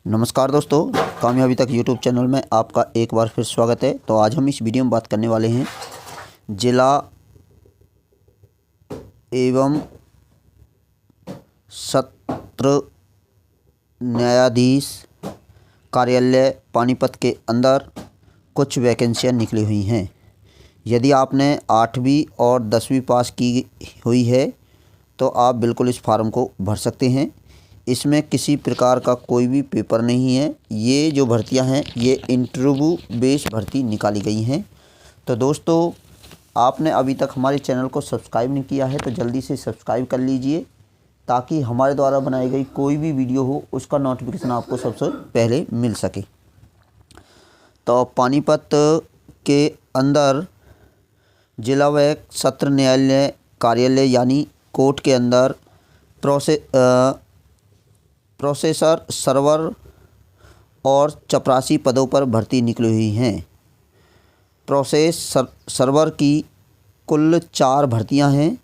नमस्कार दोस्तों, कामयाबी तक यूट्यूब चैनल में आपका एक बार फिर स्वागत है। तो आज हम इस वीडियो में बात करने वाले हैं जिला एवं सत्र न्यायाधीश कार्यालय पानीपत के अंदर कुछ वैकेंसियां निकली हुई हैं। यदि आपने 8वीं और 10वीं पास की हुई है तो आप बिल्कुल इस फार्म को भर सकते हैं। इसमें किसी प्रकार का कोई भी पेपर नहीं है। ये जो भर्तियां हैं ये इंटरव्यू बेस भर्ती निकाली गई हैं। तो दोस्तों, आपने अभी तक हमारे चैनल को सब्सक्राइब नहीं किया है तो जल्दी से सब्सक्राइब कर लीजिए ताकि हमारे द्वारा बनाई गई कोई भी वीडियो हो उसका नोटिफिकेशन आपको सबसे पहले मिल सके। तो पानीपत के अंदर जिला व सत्र न्यायालय कार्यालय यानी कोर्ट के अंदर प्रोसेसर सर्वर और चपरासी पदों पर भर्ती निकली हुई हैं। सर्वर की कुल 4 भर्तियां हैं,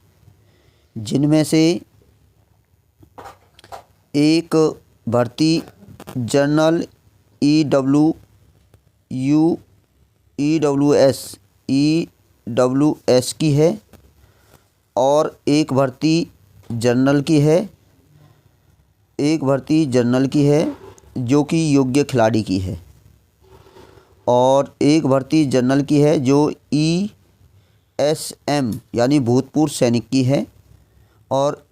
जिनमें से एक भर्ती जनरल ईडब्ल्यूएस की है और एक भर्ती जनरल की है जो कि योग्य खिलाड़ी की है, और एक भर्ती जनरल की है जो ESM यानी भूतपूर्व सैनिक की है, और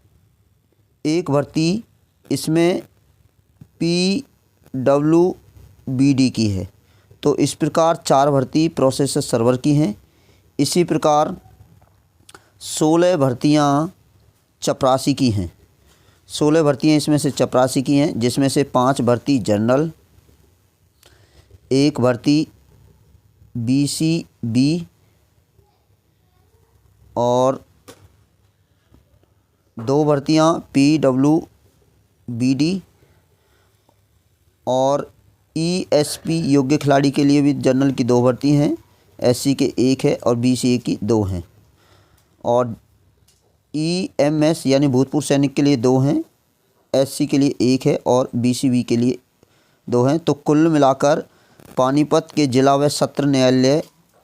एक भर्ती इसमें PWBD की है। तो इस प्रकार 4 भर्ती प्रोसेसर सर्वर की हैं। इसी प्रकार 16 भर्तियां चपरासी की हैं। 16 भर्तियां इसमें से चपरासी की हैं, जिसमें से 5 भर्ती जनरल, एक भर्ती BCB और 2 भर्तियां PWBD और ESP योग्य खिलाड़ी के लिए भी जनरल की 2 भर्ती हैं, SC के 1 है और BCA की 2 हैं, और EMS यानी भूतपूर्व सैनिक के लिए 2 हैं, SC के लिए 1 है और BCB के लिए 2 हैं। तो कुल मिलाकर पानीपत के जिला व सत्र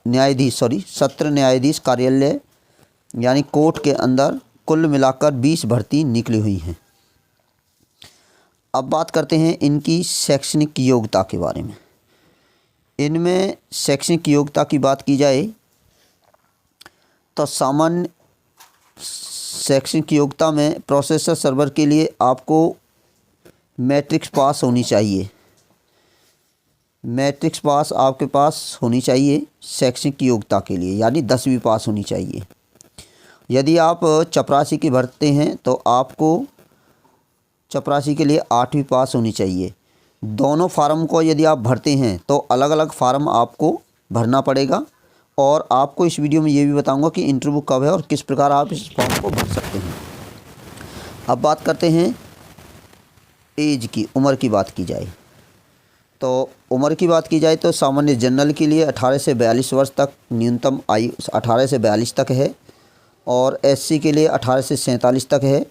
न्यायाधीश कार्यालय यानी कोर्ट के अंदर कुल मिलाकर 20 भर्ती निकली हुई हैं। अब बात करते हैं इनकी शैक्षणिक योग्यता के बारे में। इनमें शैक्षणिक योग्यता की बात की जाए तो सामान्य शैक्षणिक योग्यता में प्रोसेसर सर्वर के लिए आपको मैट्रिक्स पास होनी चाहिए। मैट्रिक्स पास आपके पास होनी चाहिए शैक्षणिक योग्यता के लिए, यानी 10वीं पास होनी चाहिए। यदि आप चपरासी की भरते हैं तो आपको चपरासी के लिए 8वीं पास होनी चाहिए। दोनों फार्म को यदि आप भरते हैं तो अलग अलग फार्म आपको भरना पड़ेगा, और आपको इस वीडियो में ये भी बताऊंगा कि इंटरव्यू कब है और किस प्रकार आप इस फॉर्म को भर सकते हैं। अब बात करते हैं एज की, उम्र की बात की जाए तो उम्र की बात की जाए तो सामान्य जनरल के लिए 18 से 42 वर्ष तक न्यूनतम आयु 18 से 42 तक है, और SC के लिए 18 से 47 तक है,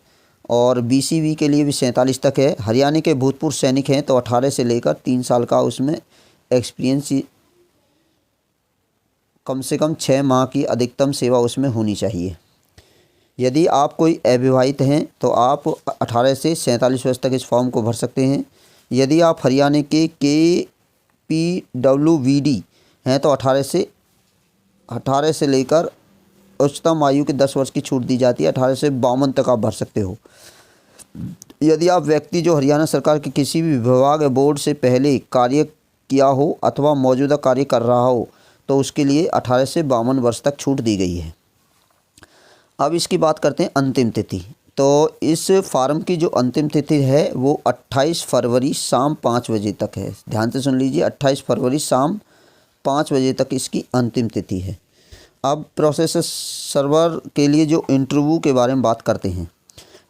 और BCB के लिए भी 47 तक है। हरियाणा के भूतपूर्व सैनिक हैं तो 18 से लेकर 3 साल का उसमें एक्सपीरियंस, कम से कम 6 माह की अधिकतम सेवा उसमें होनी चाहिए। यदि आप कोई अविवाहित हैं तो आप 18 से 47 वर्ष तक इस फॉर्म को भर सकते हैं। यदि आप हरियाणा के KPWBD हैं तो 18 से लेकर उच्चतम आयु के 10 वर्ष की छूट दी जाती है। 18 से 52 तक आप भर सकते हो। यदि आप व्यक्ति जो हरियाणा सरकार के किसी भी विभाग या बोर्ड से पहले कार्य किया हो अथवा मौजूदा कार्य कर रहा हो तो उसके लिए 18 से 52 वर्ष तक छूट दी गई है। अब इसकी बात करते हैं अंतिम तिथि। तो इस फार्म की जो अंतिम तिथि है वो 28 फरवरी शाम 5 बजे तक है। ध्यान से सुन लीजिए, 28 फरवरी शाम 5 बजे तक इसकी अंतिम तिथि है। अब प्रोसेसर सर्वर के लिए जो इंटरव्यू के बारे में बात करते हैं।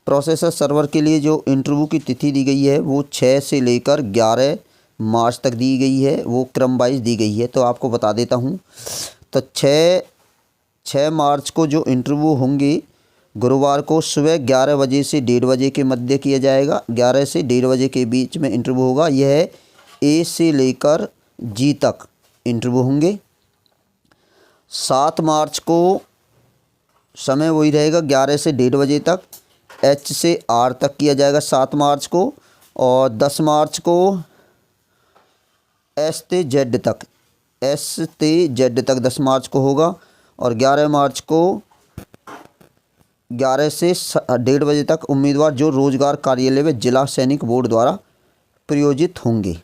प्रोसेसर सर्वर के लिए जो इंटरव्यू की तिथि दी गई है वो 6 से लेकर 11 मार्च तक दी गई है, वो क्रम वाइज दी गई है। तो आपको बता देता हूँ, तो 6 मार्च को जो इंटरव्यू होंगे गुरुवार को सुबह 11 बजे से 1:30 बजे के मध्य किया जाएगा। 11 से 1:30 बजे के बीच में इंटरव्यू होगा। यह ए से लेकर जी तक इंटरव्यू होंगे। 7 मार्च को समय वही रहेगा 11 से 1:30 बजे तक। एच से आर तक किया जाएगा 7 मार्च को। और 10 मार्च को एस से जेड तक 10 मार्च को होगा। और 11 मार्च को 11 से 1:30 बजे तक उम्मीदवार जो रोजगार कार्यालय में जिला सैनिक बोर्ड द्वारा प्रायोजित होंगे।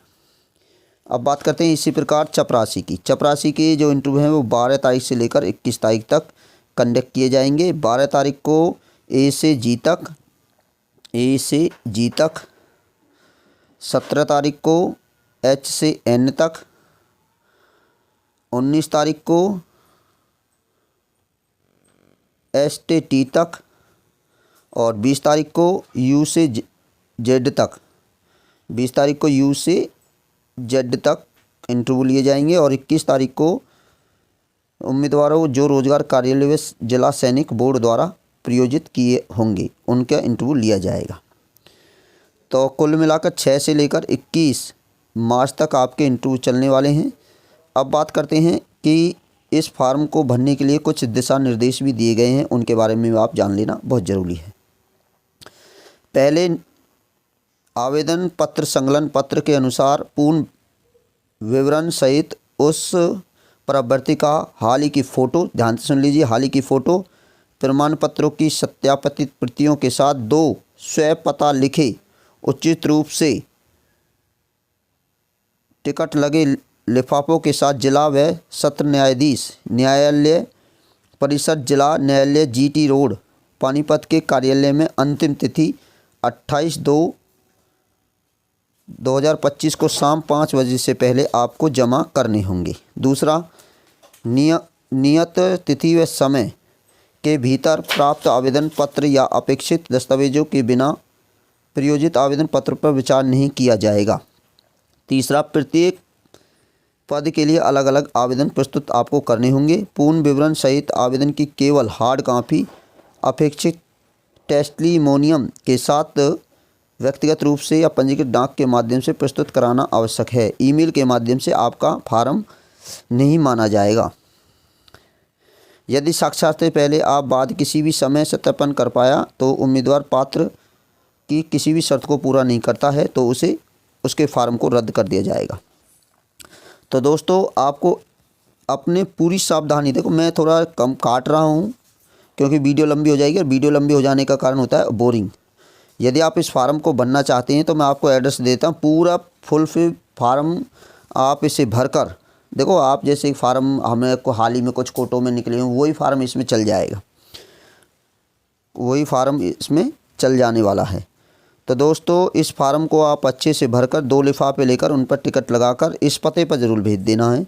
अब बात करते हैं इसी प्रकार चपरासी की। चपरासी के जो इंटरव्यू हैं वो 12 तारीख से लेकर 21 तारीख तक कंडक्ट किए जाएंगे। 12 तारीख को ए से जी तक, 17 तारीख को एच से एन तक, 19 तारीख को एस से टी तक और 20 तारीख को यू से जेड तक 20 तारीख को यू से जेड तक इंटरव्यू लिए जाएंगे। और 21 तारीख को उम्मीदवारों जो रोजगार कार्यालय में जिला सैनिक बोर्ड द्वारा प्रायोजित किए होंगे उनका इंटरव्यू लिया जाएगा। तो कुल मिलाकर 6 से लेकर 21 मार्च तक आपके इंटरव्यू चलने वाले हैं। अब बात करते हैं कि इस फॉर्म को भरने के लिए कुछ दिशा निर्देश भी दिए गए हैं, उनके बारे में आप जान लेना बहुत ज़रूरी है। पहले आवेदन पत्र संकलन पत्र के अनुसार पूर्ण विवरण सहित उस प्रवृत्ति का हाल ही की फ़ोटो, ध्यान से सुन लीजिए, हाल ही की फ़ोटो, प्रमाण पत्रों की सत्यापित प्रतियों के साथ 2 स्वयं पता लिखे उचित रूप से टिकट लगे लिफाफों के साथ जिला व सत्र न्यायाधीश न्यायालय परिषद जिला न्यायालय जीटी रोड पानीपत के कार्यालय में अंतिम तिथि 28/2/2025 को शाम 5 बजे से पहले आपको जमा करने होंगे। दूसरा, नियत तिथि व समय के भीतर प्राप्त आवेदन पत्र या अपेक्षित दस्तावेजों के बिना प्रायोजित आवेदन पत्र पर विचार नहीं किया जाएगा। तीसरा, प्रत्येक पद के लिए अलग अलग आवेदन प्रस्तुत आपको करने होंगे। पूर्ण विवरण सहित आवेदन की केवल हार्ड कॉपी अपेक्षित टेस्टिमोनियम के साथ व्यक्तिगत रूप से या पंजीकृत डाक के माध्यम से प्रस्तुत कराना आवश्यक है। ईमेल के माध्यम से आपका फॉर्म नहीं माना जाएगा। यदि साक्षात से पहले आप बाद किसी भी समय सत्यापन कर पाया तो उम्मीदवार पात्र की किसी भी शर्त को पूरा नहीं करता है तो उसके फॉर्म को रद्द कर दिया जाएगा। तो दोस्तों, आपको अपने पूरी सावधानी, देखो मैं थोड़ा कम काट रहा हूँ क्योंकि वीडियो लंबी हो जाएगी और वीडियो लंबी हो जाने का कारण होता है बोरिंग। यदि आप इस फार्म को भरना चाहते हैं तो मैं आपको एड्रेस देता हूँ, पूरा फुल फार्म आप इसे भरकर, देखो आप जैसे फार्म हमें को हाल ही में कुछ कोटों में निकले हैं वही फार्म इसमें चल जाएगा, वही फार्म इसमें चल जाने वाला है। तो दोस्तों, इस फार्म को आप अच्छे से भरकर 2 लिफाफे लेकर उन पर टिकट लगाकर इस पते पर ज़रूर भेज देना है।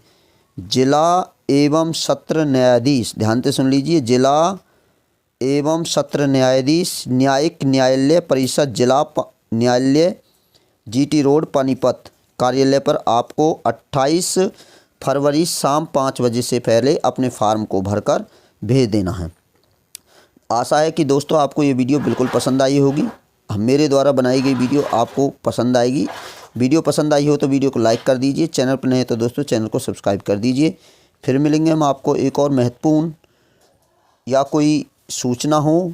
जिला एवं सत्र न्यायाधीश, ध्यान से सुन लीजिए, जिला एवं सत्र न्यायाधीश न्यायिक न्यायालय परिषद जिला न्यायालय जीटी रोड पानीपत कार्यालय पर आपको 28 फरवरी शाम 5 बजे से पहले अपने फार्म को भरकर भेज देना है। आशा है कि दोस्तों आपको ये वीडियो बिल्कुल पसंद आई होगी। मेरे द्वारा बनाई गई वीडियो आपको पसंद आएगी। वीडियो पसंद आई हो तो वीडियो को लाइक कर दीजिए, चैनल पर नए हैं तो दोस्तों चैनल को सब्सक्राइब कर दीजिए। फिर मिलेंगे हम आपको एक और महत्वपूर्ण या कोई सूचना हो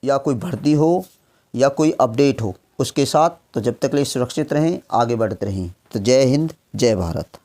या कोई भर्ती हो या कोई अपडेट हो उसके साथ। तो जब तक के लिए सुरक्षित रहें, आगे बढ़ते रहें। तो जय हिंद, जय भारत।